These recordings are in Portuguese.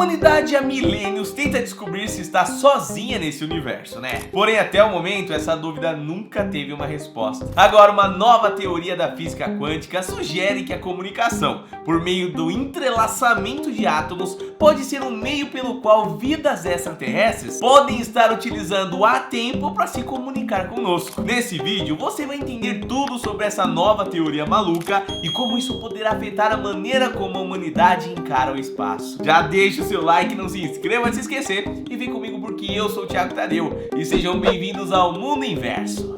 humanidade há milênios tenta descobrir se está sozinha nesse universo, né? Porém, até o momento, essa dúvida nunca teve uma resposta. Agora, uma nova teoria da física quântica sugere que a comunicação, por meio do entrelaçamento de átomos, pode ser um meio pelo qual vidas extraterrestres podem estar utilizando há tempo para se comunicar conosco. Nesse vídeo, você vai entender tudo sobre essa nova teoria maluca e como isso poderá afetar a maneira como a humanidade encara o espaço. Já deixa o seu like, não se inscreva antes de esquecer e vem comigo porque eu sou o Thiago Tadeu e sejam bem-vindos ao Mundo Inverso.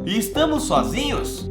E estamos sozinhos?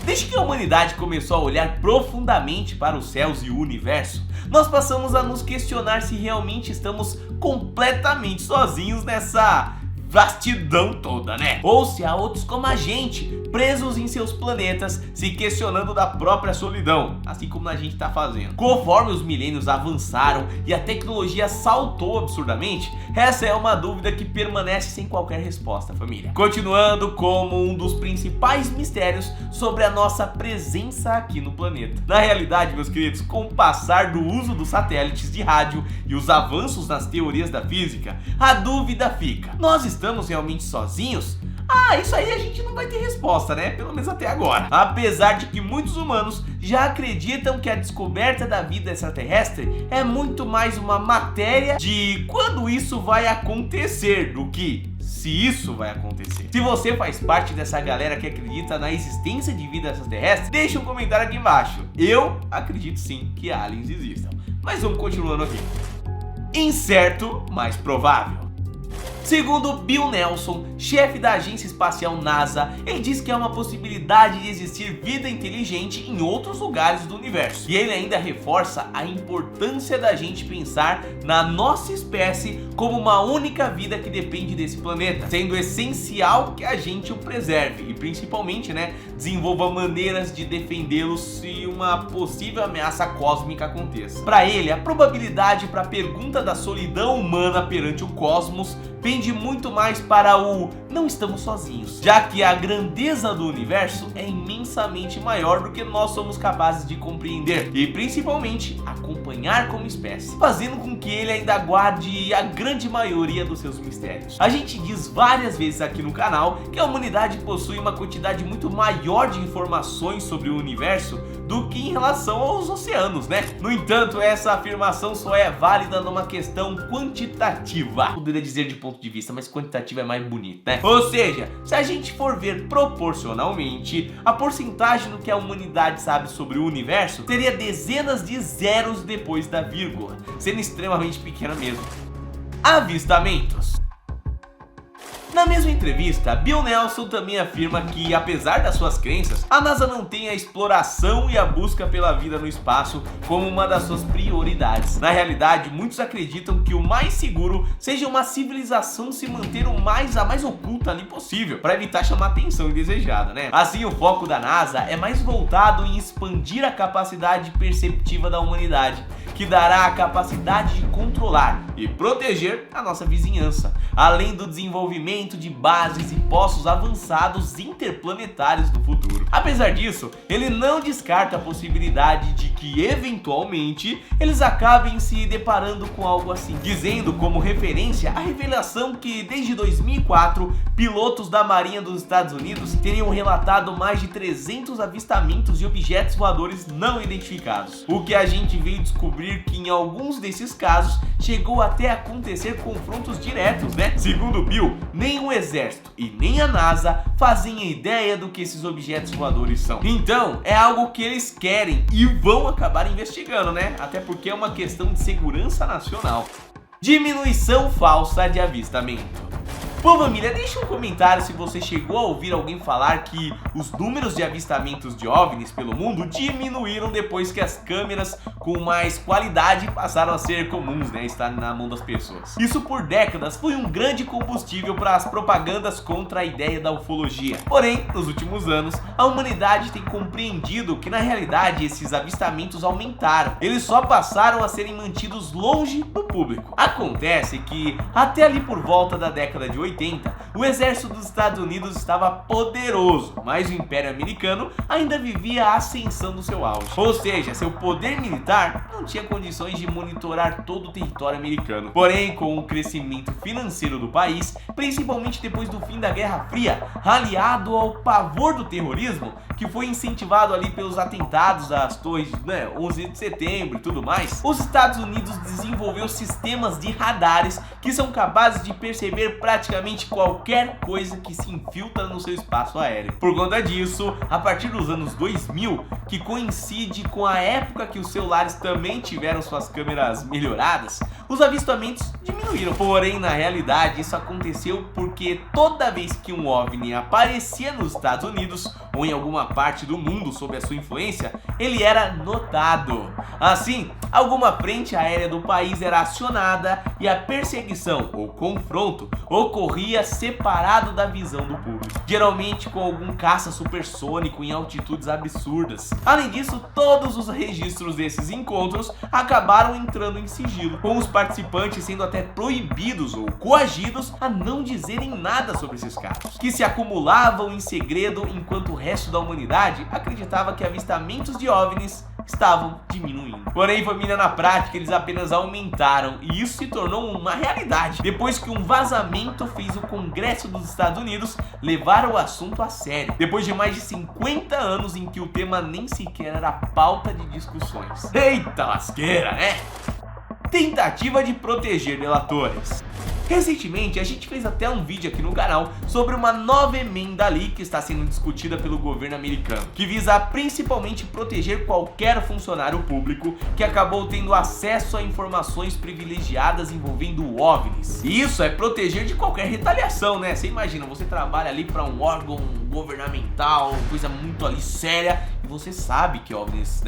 Desde que a humanidade começou a olhar profundamente para os céus e o universo, nós passamos a nos questionar se realmente estamos completamente sozinhos nessa vastidão toda, né? Ou se há outros como a gente, presos em seus planetas, se questionando da própria solidão, assim como a gente tá fazendo. Conforme os milênios avançaram e a tecnologia saltou absurdamente, essa é uma dúvida que permanece sem qualquer resposta, família. Continuando como um dos principais mistérios sobre a nossa presença aqui no planeta. Na realidade, meus queridos, com o passar do uso dos satélites de rádio e os avanços nas teorias da física, a dúvida fica: nós estamos realmente sozinhos? Isso aí a gente não vai ter resposta, né? Pelo menos até agora. Apesar de que muitos humanos já acreditam que a descoberta da vida extraterrestre é muito mais uma matéria de quando isso vai acontecer do que se isso vai acontecer. Se você faz parte dessa galera que acredita na existência de vida extraterrestre, deixa um comentário aqui embaixo. Eu acredito sim que aliens existam. Mas vamos continuando aqui. Incerto, mas provável. Segundo Bill Nelson, chefe da agência espacial NASA, ele diz que há uma possibilidade de existir vida inteligente em outros lugares do universo. E ele ainda reforça a importância da gente pensar na nossa espécie como uma única vida que depende desse planeta, sendo essencial que a gente o preserve e principalmente, desenvolva maneiras de defendê-lo se uma possível ameaça cósmica aconteça. Para ele, a probabilidade para a pergunta da solidão humana perante o cosmos pende muito mais para o não estamos sozinhos, já que a grandeza do universo é imensamente maior do que nós somos capazes de compreender e principalmente acompanhar como espécie, fazendo com que ele ainda guarde a grande maioria dos seus mistérios. A gente diz várias vezes aqui no canal que a humanidade possui uma quantidade muito maior de informações sobre o universo do que em relação aos oceanos, né? No entanto, essa afirmação só é válida numa questão quantitativa. Poderia dizer de ponto de vista, mas quantitativo é mais bonito, né? Ou seja, se a gente for ver proporcionalmente, a porcentagem do que a humanidade sabe sobre o universo teria dezenas de zeros depois da vírgula, sendo extremamente pequena mesmo. Avistamentos. Na mesma entrevista, Bill Nelson também afirma que, apesar das suas crenças, a NASA não tem a exploração e a busca pela vida no espaço como uma das suas prioridades. Na realidade, muitos acreditam que o mais seguro seja uma civilização se manter a mais oculta ali possível, para evitar chamar atenção indesejada, né? Assim, o foco da NASA é mais voltado em expandir a capacidade perceptiva da humanidade, que dará a capacidade de controlar e proteger a nossa vizinhança, além do desenvolvimento de bases e postos avançados interplanetários no futuro. Apesar disso, ele não descarta a possibilidade de que eventualmente eles acabem se deparando com algo assim, dizendo como referência a revelação que desde 2004 pilotos da Marinha dos Estados Unidos teriam relatado mais de 300 avistamentos de objetos voadores não identificados, o que a gente veio descobrir que em alguns desses casos chegou até a acontecer confrontos diretos, né? Segundo Bill, nem o exército e nem a NASA fazem ideia do que esses objetos voadores são. Então, é algo que eles querem e vão acabar investigando, né? Até porque é uma questão de segurança nacional. Diminuição falsa de avistamento. Bom, família, deixa um comentário se você chegou a ouvir alguém falar que os números de avistamentos de OVNIs pelo mundo diminuíram depois que as câmeras com mais qualidade passaram a ser comuns, estar na mão das pessoas. Isso por décadas foi um grande combustível para as propagandas contra a ideia da ufologia. Porém, nos últimos anos, a humanidade tem compreendido que na realidade esses avistamentos aumentaram. Eles só passaram a serem mantidos longe do público. Acontece que até ali por volta da década de 80, 1980, o exército dos Estados Unidos estava poderoso, mas o Império Americano ainda vivia a ascensão do seu auge. Ou seja, seu poder militar não tinha condições de monitorar todo o território americano. Porém, com o crescimento financeiro do país, principalmente depois do fim da Guerra Fria, aliado ao pavor do terrorismo, que foi incentivado ali pelos atentados às torres, 11 de setembro e tudo mais, os Estados Unidos desenvolveu sistemas de radares que são capazes de perceber praticamente qualquer coisa que se infiltra no seu espaço aéreo. Por conta disso, a partir dos anos 2000, que coincide com a época que os celulares também tiveram suas câmeras melhoradas, os avistamentos diminuíram. Porém, na realidade, isso aconteceu porque toda vez que um OVNI aparecia nos Estados Unidos ou em alguma parte do mundo sob a sua influência, ele era notado. Assim, alguma frente aérea do país era acionada e a perseguição ou confronto ocorria separado da visão do público, geralmente com algum caça supersônico em altitudes absurdas. Além disso, todos os registros desses encontros acabaram entrando em sigilo, com os participantes sendo até proibidos ou coagidos a não dizerem nada sobre esses casos, que se acumulavam em segredo enquanto o resto da humanidade acreditava que avistamentos de OVNIs estavam diminuindo. Porém, família, na prática eles apenas aumentaram, e isso se tornou uma realidade depois que um vazamento fez o Congresso dos Estados Unidos levar o assunto a sério, depois de mais de 50 anos em que o tema nem sequer era pauta de discussões. Eita lasqueira, né? Tentativa de proteger delatores. Recentemente a gente fez até um vídeo aqui no canal sobre uma nova emenda ali que está sendo discutida pelo governo americano, que visa principalmente proteger qualquer funcionário público que acabou tendo acesso a informações privilegiadas envolvendo OVNIs. E isso é proteger de qualquer retaliação, né? Você imagina, você trabalha ali para um órgão governamental, coisa muito ali séria, e você sabe que OVNIs,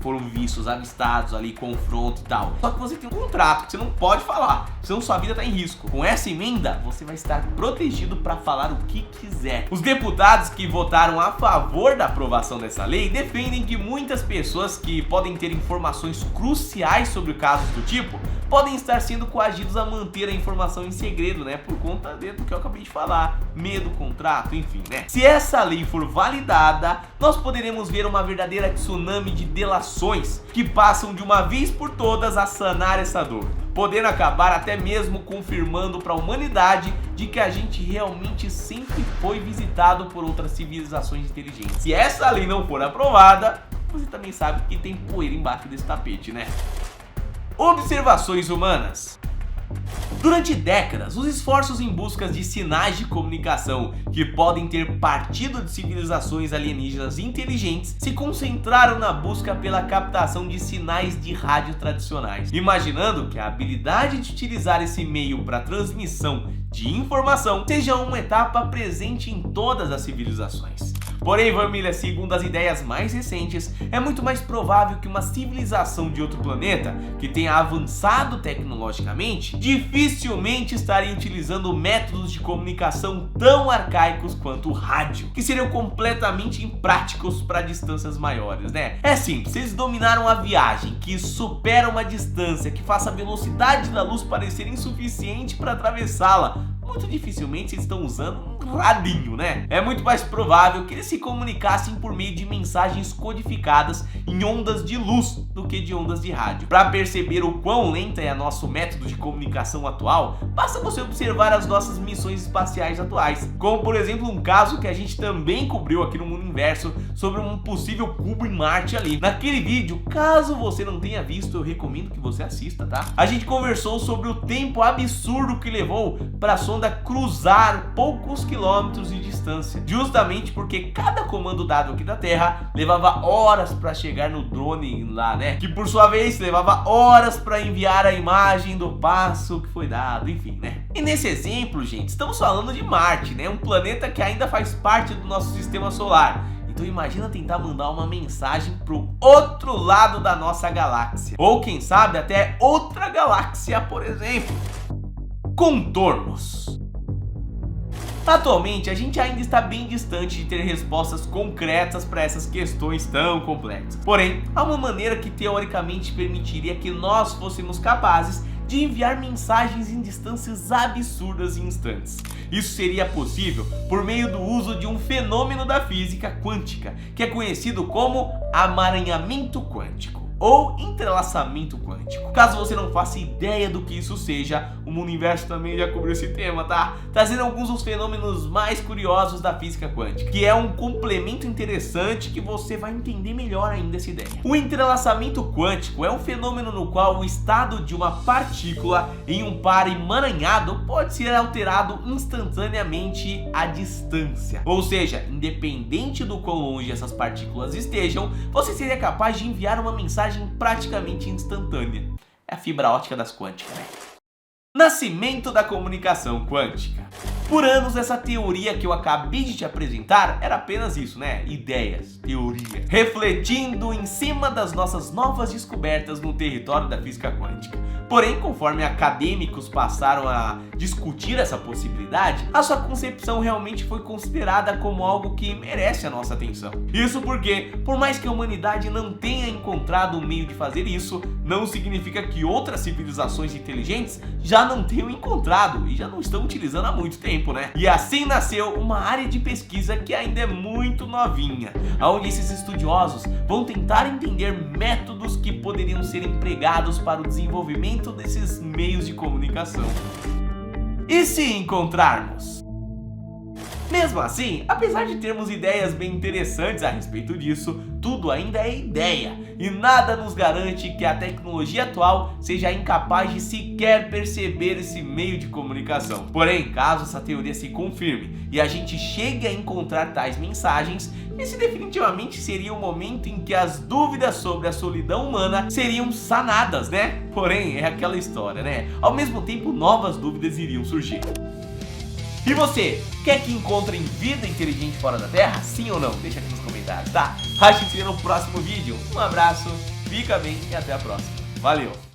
foram vistos, avistados ali, confronto e tal. Só que você tem um contrato que você não pode falar, senão sua vida tá em risco. Com essa emenda, você vai estar protegido para falar o que quiser. Os deputados que votaram a favor da aprovação dessa lei defendem que muitas pessoas que podem ter informações cruciais sobre casos do tipo podem estar sendo coagidos a manter a informação em segredo, por conta do que eu acabei de falar, medo, contrato, enfim, Se essa lei for validada, nós poderemos ver uma verdadeira tsunami de delações que passam de uma vez por todas a sanar essa dor, podendo acabar até mesmo confirmando para a humanidade de que a gente realmente sempre foi visitado por outras civilizações inteligentes. Se essa lei não for aprovada, você também sabe que tem poeira embaixo desse tapete, Observações humanas. Durante décadas, os esforços em busca de sinais de comunicação que podem ter partido de civilizações alienígenas inteligentes se concentraram na busca pela captação de sinais de rádio tradicionais, imaginando que a habilidade de utilizar esse meio para transmissão de informação seja uma etapa presente em todas as civilizações. Porém, família, segundo as ideias mais recentes, é muito mais provável que uma civilização de outro planeta que tenha avançado tecnologicamente dificilmente estaria utilizando métodos de comunicação tão arcaicos quanto o rádio, que seriam completamente impráticos para distâncias maiores, É simples, eles dominaram a viagem que supera uma distância que faça a velocidade da luz parecer insuficiente para atravessá-la. Muito dificilmente eles estão usando um radinho, É muito mais provável que eles se comunicassem por meio de mensagens codificadas em ondas de luz do que de ondas de rádio. Para perceber o quão lenta é nosso método de comunicação atual, basta você observar as nossas missões espaciais atuais, como por exemplo um caso que a gente também cobriu aqui no Mundo Inverso sobre um possível cubo em Marte ali. Naquele vídeo, caso você não tenha visto, eu recomendo que você assista, A gente conversou sobre o tempo absurdo que levou para a sonda cruzar poucos quilômetros de distância, justamente porque cada comando dado aqui da Terra levava horas para chegar no drone lá, que por sua vez levava horas para enviar a imagem do passo que foi dado, enfim, E nesse exemplo, gente, estamos falando de Marte, um planeta que ainda faz parte do nosso sistema solar. Então imagina tentar mandar uma mensagem pro outro lado da nossa galáxia, ou quem sabe até outra galáxia, por exemplo. Contornos. Atualmente, a gente ainda está bem distante de ter respostas concretas para essas questões tão complexas. Porém, há uma maneira que teoricamente permitiria que nós fôssemos capazes de enviar mensagens em distâncias absurdas e instantes. Isso seria possível por meio do uso de um fenômeno da física quântica, que é conhecido como amaranhamento quântico ou entrelaçamento quântico. Caso você não faça ideia do que isso seja, o Mundo Inverso também já cobriu esse tema, tá? Trazendo alguns dos fenômenos mais curiosos da física quântica, que é um complemento interessante que você vai entender melhor ainda essa ideia. O entrelaçamento quântico é um fenômeno no qual o estado de uma partícula em um par emaranhado pode ser alterado instantaneamente à distância. Ou seja, independente do quão longe essas partículas estejam, você seria capaz de enviar uma mensagem praticamente instantânea. É a fibra ótica das quânticas, né? Nascimento da comunicação quântica. Por anos, essa teoria que eu acabei de te apresentar era apenas isso, né? Ideias, teorias, refletindo em cima das nossas novas descobertas no território da física quântica. Porém, conforme acadêmicos passaram a discutir essa possibilidade, a sua concepção realmente foi considerada como algo que merece a nossa atenção. Isso porque, por mais que a humanidade não tenha encontrado um meio de fazer isso, não significa que outras civilizações inteligentes já não tenham encontrado e já não estão utilizando há muito tempo, né? E assim nasceu uma área de pesquisa que ainda é muito novinha, onde esses estudiosos vão tentar entender métodos que poderiam ser empregados para o desenvolvimento desses meios de comunicação. E se encontrarmos? Mesmo assim, apesar de termos ideias bem interessantes a respeito disso, tudo ainda é ideia e nada nos garante que a tecnologia atual seja incapaz de sequer perceber esse meio de comunicação. Porém, caso essa teoria se confirme e a gente chegue a encontrar tais mensagens, esse definitivamente seria o momento em que as dúvidas sobre a solidão humana seriam sanadas, né? Porém, é aquela história, né? Ao mesmo tempo, novas dúvidas iriam surgir. E você, quer que encontrem vida inteligente fora da Terra? Sim ou não? Deixa aqui nos comentários, tá? A gente se vê no próximo vídeo. Um abraço, fica bem e até a próxima. Valeu!